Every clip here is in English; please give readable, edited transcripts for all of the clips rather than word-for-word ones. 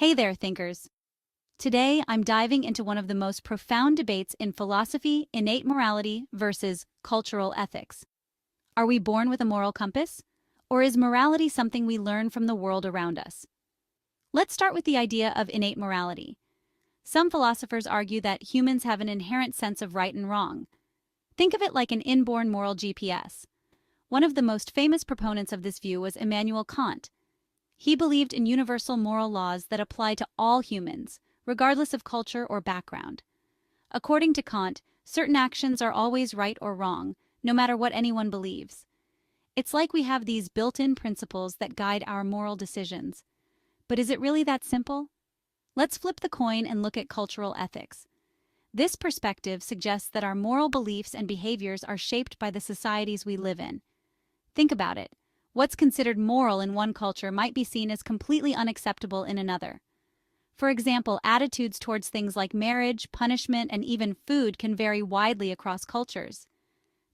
Hey there, thinkers. Today, I'm diving into one of the most profound debates in philosophy: innate morality versus cultural ethics. Are we born with a moral compass? Or is morality something we learn from the world around us? Let's start with the idea of innate morality. Some philosophers argue that humans have an inherent sense of right and wrong. Think of it like an inborn moral GPS. One of the most famous proponents of this view was Immanuel Kant. He believed in universal moral laws that apply to all humans, regardless of culture or background. According to Kant, certain actions are always right or wrong, no matter what anyone believes. It's like we have these built-in principles that guide our moral decisions. But is it really that simple? Let's flip the coin and look at cultural ethics. This perspective suggests that our moral beliefs and behaviors are shaped by the societies we live in. Think about it. What's considered moral in one culture might be seen as completely unacceptable in another. For example, attitudes towards things like marriage, punishment, and even food can vary widely across cultures.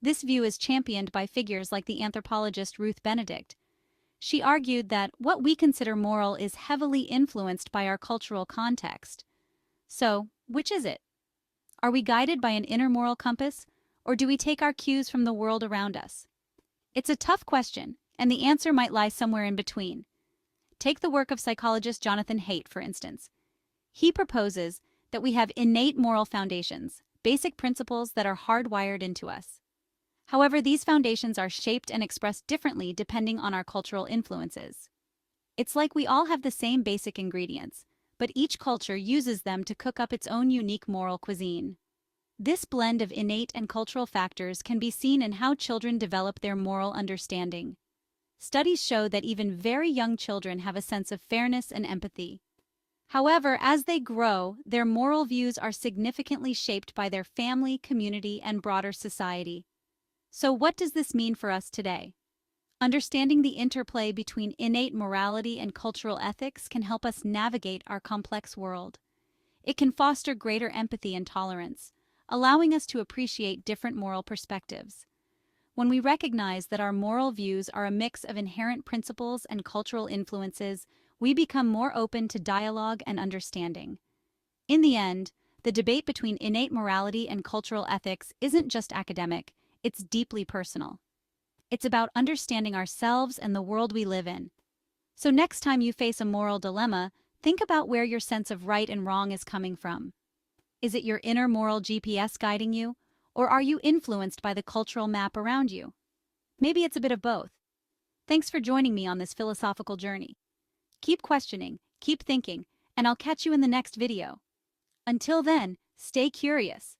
This view is championed by figures like the anthropologist Ruth Benedict. She argued that what we consider moral is heavily influenced by our cultural context. So, which is it? Are we guided by an inner moral compass, or do we take our cues from the world around us? It's a tough question, and the answer might lie somewhere in between. Take the work of psychologist Jonathan Haidt, for instance. He proposes that we have innate moral foundations, basic principles that are hardwired into us. However, these foundations are shaped and expressed differently depending on our cultural influences. It's like we all have the same basic ingredients, but each culture uses them to cook up its own unique moral cuisine. This blend of innate and cultural factors can be seen in how children develop their moral understanding. Studies show that even very young children have a sense of fairness and empathy. However, as they grow, their moral views are significantly shaped by their family, community, and broader society. So what does this mean for us today? Understanding the interplay between innate morality and cultural ethics can help us navigate our complex world. It can foster greater empathy and tolerance, allowing us to appreciate different moral perspectives. When we recognize that our moral views are a mix of inherent principles and cultural influences, we become more open to dialogue and understanding. In the end, the debate between innate morality and cultural ethics isn't just academic, it's deeply personal. It's about understanding ourselves and the world we live in. So next time you face a moral dilemma, think about where your sense of right and wrong is coming from. Is it your inner moral GPS guiding you, or are you influenced by the cultural map around you? Maybe it's a bit of both. Thanks for joining me on this philosophical journey. Keep questioning, keep thinking, and I'll catch you in the next video. Until then, stay curious.